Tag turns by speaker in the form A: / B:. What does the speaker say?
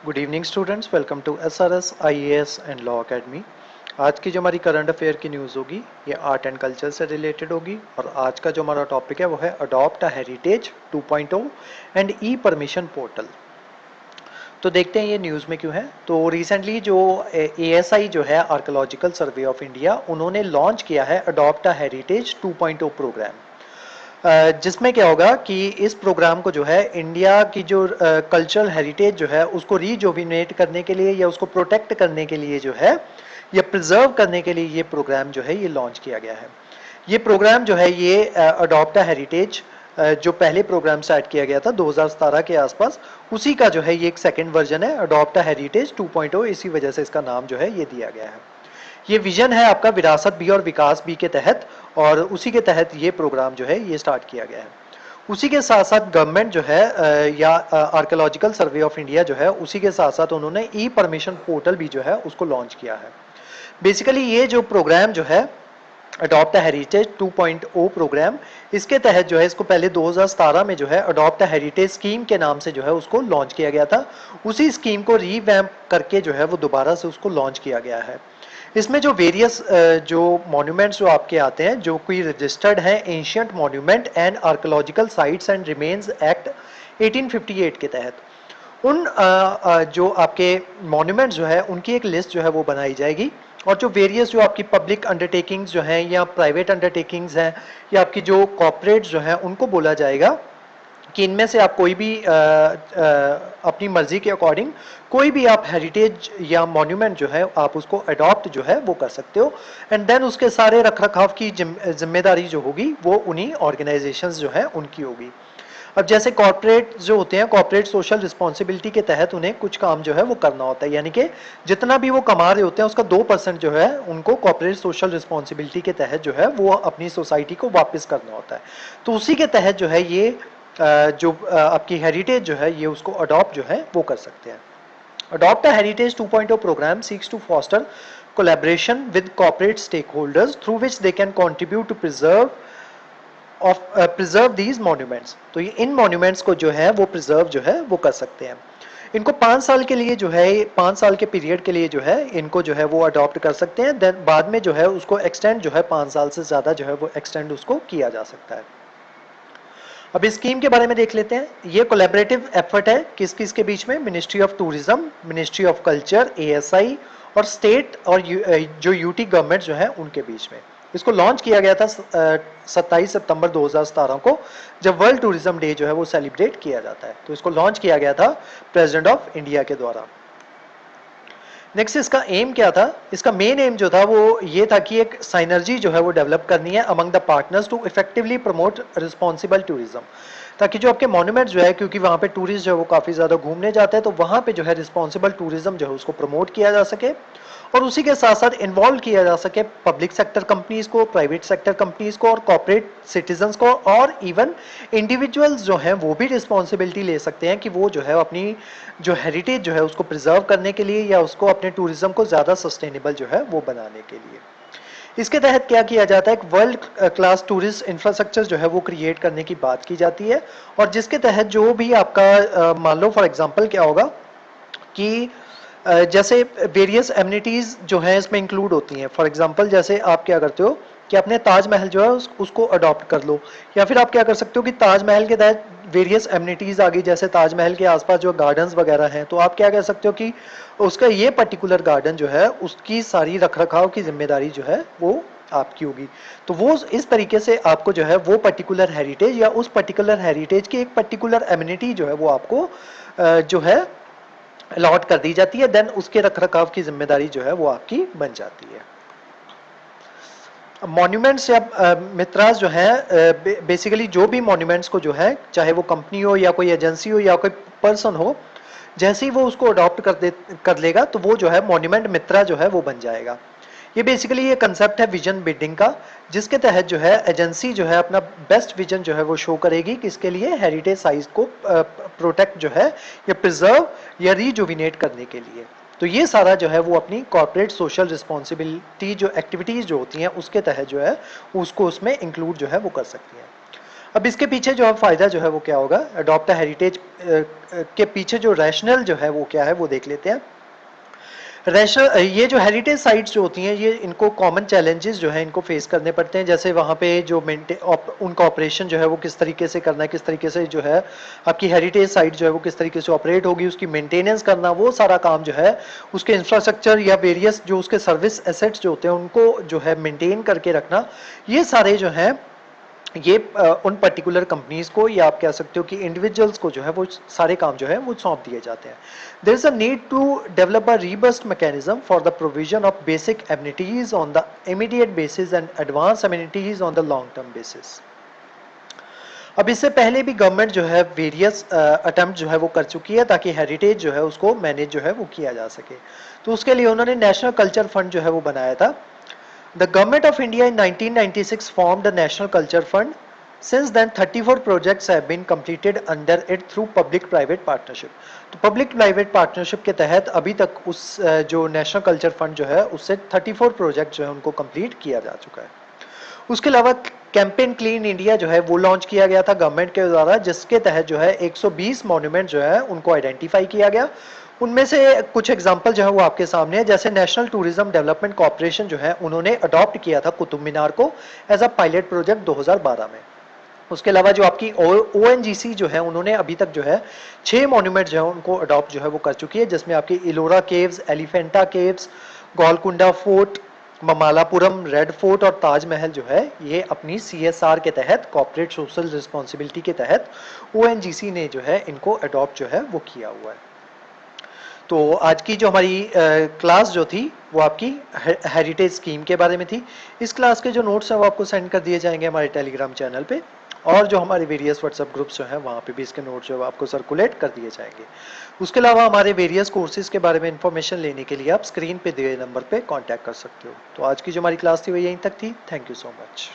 A: Good evening students, welcome to SRS IAS and law academy. आज की जो हमारी करंट अफेयर की न्यूज़ होगी ये आर्ट एंड कल्चर से रिलेटेड होगी और आज का जो हमारा टॉपिक है वो है adopt a heritage 2.0 and E permission portal. तो देखते हैं ये न्यूज़ में क्यों है। तो रिसेंटली जो ASI जो है आर्कोलॉजिकल सर्वे ऑफ इंडिया, उन्होंने लॉन्च किया है अडॉप्ट अ हेरिटेज 2.0 प्रोग्राम, जिसमें क्या होगा कि इस प्रोग्राम को जो है इंडिया की जो कल्चरल हेरिटेज जो है उसको रीजोविनेट करने के लिए या उसको प्रोटेक्ट करने के लिए जो है या प्रिजर्व करने के लिए ये प्रोग्राम जो है ये लॉन्च किया गया है। ये प्रोग्राम जो है ये अडॉप्ट हेरिटेज जो पहले प्रोग्राम स्टार्ट किया गया था 2017 के आसपास, उसी का जो है ये एक सेकेंड वर्जन है अडॉप्ट हेरिटेज 2.0। इसी वजह से इसका नाम जो है ये दिया गया है। ये विजन है आपका विरासत भी और विकास भी के तहत, और उसी के तहत ये प्रोग्राम जो है ये स्टार्ट किया गया है। उसी के साथ साथ गवर्नमेंट जो है या आर्कोलॉजिकल सर्वे ऑफ इंडिया जो है उसी के साथ साथ उन्होंने ई परमिशन पोर्टल भी जो है उसको लॉन्च किया है। बेसिकली ये जो प्रोग्राम जो है अडॉप्ट हेरिटेज 2.0 प्रोग्राम, इसके तहत जो है इसको पहले 2017 में जो है अडॉप्ट हेरिटेज स्कीम के नाम से जो है उसको लॉन्च किया गया था। उसी स्कीम को रीवैम्प करके जो है वो दोबारा से उसको लॉन्च किया गया है। इसमें जो वेरियस जो मॉन्यूमेंट्स जो आपके आते हैं जो कोई रजिस्टर्ड है ancient monument and archaeological sites and remains act 1858 के तहत, उन जो आपके मॉन्यूमेंट्स जो है उनकी एक लिस्ट जो है वो बनाई जाएगी। और जो वेरियस जो आपकी पब्लिक अंडरटेकिंग्स जो हैं या प्राइवेट अंडरटेकिंग्स हैं या आपकी जो कॉर्पोरेट्स जो हैं उनको बोला जाएगा कि इनमें से आप कोई भी अपनी मर्जी के अकॉर्डिंग कोई भी आप हेरिटेज या मॉन्यूमेंट जो है आप उसको अडॉप्ट जो है वो कर सकते हो। एंड देन उसके सारे रख रखाव की जिम्मेदारी जो होगी वो उन्हीं ऑर्गेनाइजेशंस जो है उनकी होगी। अब जैसे कॉर्पोरेट जो होते हैं, कॉर्पोरेट सोशल रिस्पॉन्सिबिलिटी के तहत उन्हें कुछ काम जो है वो करना होता है, यानी कि जितना भी वो कमा रहे होते हैं उसका 2% जो है उनको कॉर्पोरेट सोशल रिस्पॉन्सिबिलिटी के तहत जो है वो अपनी सोसाइटी को वापस करना होता है। तो उसी के तहत जो है ये जो आपकी हेरिटेज जो है ये उसको अडॉप्ट जो है वो कर सकते हैं। Adopt a heritage 2.0 programme seeks to foster collaboration with corporate stakeholders through which they can contribute to preserve these monuments। तो ये इन monuments को जो है वो preserve जो है वो कर सकते हैं। इनको 5 साल के लिए जो है 5 साल के पीरियड के लिए जो है इनको जो है वो अडॉप्ट कर सकते हैं। देन बाद में जो है उसको एक्सटेंड जो है 5 साल से ज़्यादा जो है वो एक्सटेंड उसको किया जा सकता है। अब इस स्कीम के बारे में देख लेते हैं। ये कोलैबोरेटिव एफर्ट है किस किस के बीच में, ministry of tourism, ministry of culture, ASI और स्टेट और जो यूटी गवर्नमेंट जो है उनके बीच में। इसको लॉन्च किया गया था 27 सितंबर 2017 को, जब वर्ल्ड टूरिज्म डे जो है वो सेलिब्रेट किया जाता है। तो इसको लॉन्च किया गया था प्रेसिडेंट ऑफ इंडिया के द्वारा। नेक्स्ट इसका एम क्या था? इसका मेन एम जो था वो ये था कि एक साइनर्जी जो है वो डेवलप करनी है among the partners to effectively promote responsible tourism, ताकि जो आपके मॉन्यूमेंट जो है, क्योंकि वहाँ पे टूरिस्ट जो है वो काफ़ी ज़्यादा घूमने जाते हैं, तो वहाँ पे जो है रिस्पॉन्सिबल टूरिज्म जो है उसको प्रमोट किया जा सके और उसी के साथ साथ इन्वॉल्व किया जा सके पब्लिक सेक्टर कंपनीज को, प्राइवेट सेक्टर कंपनीज को और कॉर्पोरेट सिटीजन्स को, और इवन इंडिविजुअल्स जो हैं वो भी रिस्पॉन्सिबिलिटी ले सकते हैं कि वो जो है अपनी जो हेरिटेज जो है उसको प्रिजर्व करने के लिए या उसको अपने टूरिज्म को ज़्यादा सस्टेनेबल जो है वो बनाने के लिए। इसके तहत क्या किया जाता है, एक वर्ल्ड क्लास टूरिस्ट इंफ्रास्ट्रक्चर जो है वो क्रिएट करने की बात की जाती है, और जिसके तहत जो भी आपका मान लो फॉर एग्जांपल क्या होगा कि जैसे वेरियस एमिनिटीज़ जो हैं इसमें इंक्लूड होती हैं। फॉर एग्जांपल जैसे आप क्या करते हो कि अपने ताजमहल जो है उसको अडॉप्ट कर लो, या फिर आप क्या कर सकते हो कि ताजमहल के तहत वेरियस एमिनिटीज़ आ गई, जैसे ताजमहल के आसपास जो गार्डन्स वगैरह हैं, तो आप क्या कह सकते हो कि उसका ये पर्टिकुलर गार्डन जो है उसकी सारी रख रखाव की जिम्मेदारी जो है वो आपकी होगी। तो वो इस तरीके से आपको जो है वो पर्टिकुलर हेरिटेज या उस पर्टिकुलर हेरिटेज की एक पर्टिकुलर एमिनिटी जो है वो आपको जो है अलॉट कर दी जाती है। देन उसके रख रखाव की जिम्मेदारी जो है वो आपकी बन जाती है। मॉन्यूमेंट्स या मित्रास जो है बेसिकली जो भी मॉन्यूमेंट्स को जो है, चाहे वो कंपनी हो या कोई एजेंसी हो या कोई पर्सन हो, जैसे ही वो उसको अडॉप्ट कर लेगा तो वो जो है मॉन्यूमेंट मित्रा जो है वो बन जाएगा। ये बेसिकली ये कंसेप्ट है विजन बिल्डिंग का, जिसके तहत जो है एजेंसी जो है अपना बेस्ट विजन जो है वो शो करेगी किसके लिए, हेरिटेज साइट को प्रोटेक्ट जो है या प्रिजर्व या रिजुविनेट करने के लिए। तो ये सारा जो है वो अपनी कॉर्पोरेट सोशल रिस्पॉन्सिबिलिटी जो एक्टिविटीज़ जो होती हैं उसके तहत जो है उसको उसमें इंक्लूड जो है वो कर सकती हैं। अब इसके पीछे जो है फ़ायदा जो है वो क्या होगा, अडॉप्ट हेरिटेज के पीछे जो रैशनल जो है वो क्या है वो देख लेते हैं। रैशनल, ये जो हेरिटेज साइट्स जो होती हैं ये इनको कॉमन चैलेंजेस जो है इनको फेस करने पड़ते हैं, जैसे वहाँ पे जो उनका ऑपरेशन जो है वो किस तरीके से करना है, किस तरीके से जो है आपकी हेरिटेज साइट जो है वो किस तरीके से ऑपरेट होगी, उसकी मेंटेनेंस करना, वो सारा काम जो है उसके इंफ्रास्ट्रक्चर या वेरियस जो उसके सर्विस एसेट्स जो होते हैं उनको जो है मेंटेन करके रखना, ये सारे जो है ये उन पर्टिकुलर कंपनीज को या आप कह सकते हो कि इंडिविजुअल्स को जो है वो सारे काम जो है वो सौंप दिए जाते हैं। There is a need to develop a robust mechanism for the provision of basic amenities on the immediate basis and advance amenities on the long term basis. अब इससे पहले भी गवर्नमेंट जो है वेरियस अटेम्प्ट जो है वो कर चुकी है ताकि हेरिटेज जो है उसको मैनेज जो है वो किया जा सके। तो उसके लिए उन्होंने नेशनल कल्चर फंड जो है वो बनाया था। The Government of India in 1996 formed a National Culture Fund. Since then, 34 projects have been completed under it through public-private partnership. तो public-private partnership के तहत अभी तक उस जो नेशनल कल्चर फंड जो है उससे 34 प्रोजेक्ट जो है उनको कंप्लीट किया जा चुका है। उसके अलावा कैंपेन क्लीन इंडिया जो है वो लॉन्च किया गया था गवर्नमेंट के द्वारा, जिसके तहत जो है 120 मॉन्यूमेंट जो है उनको आइडेंटिफाई किया गया। उनमें से कुछ एग्जांपल जो है वो आपके सामने है, जैसे नेशनल टूरिज्म डेवलपमेंट कॉर्पोरेशन जो है उन्होंने अडॉप्ट किया था कुतुब मीनार को एज अ पायलट प्रोजेक्ट 2012 में। उसके अलावा जो आपकी ONGC जो है उन्होंने अभी तक जो है 6 मॉन्यूमेंट जो है उनको अडॉप्ट जो है वो कर चुकी है, जिसमें आपकी Ellora caves, Elephanta caves, Golconda fort, Mamallapuram red fort और ताजमहल जो है ये अपनी CSR के तहत, कॉर्पोरेट सोशल रिस्पॉन्सिबिलिटी के तहत ONGC ने जो है इनको अडॉप्ट जो है वो किया हुआ है। तो आज की जो हमारी क्लास जो थी वो आपकी हेरिटेज स्कीम के बारे में थी। इस क्लास के जो नोट्स हैं वो आपको सेंड कर दिए जाएंगे हमारे टेलीग्राम चैनल पे, और जो हमारे वेरियस व्हाट्सएप ग्रुप्स जो हैं वहाँ पे भी इसके नोट्स जो है आपको सर्कुलेट कर दिए जाएंगे। उसके अलावा हमारे वेरियस कोर्सेज के बारे में इंफॉर्मेशन लेने के लिए आप स्क्रीन पे दिए नंबर पे कांटेक्ट कर सकते हो। तो आज की जो हमारी क्लास थी वो यहीं तक थी। Thank you so much.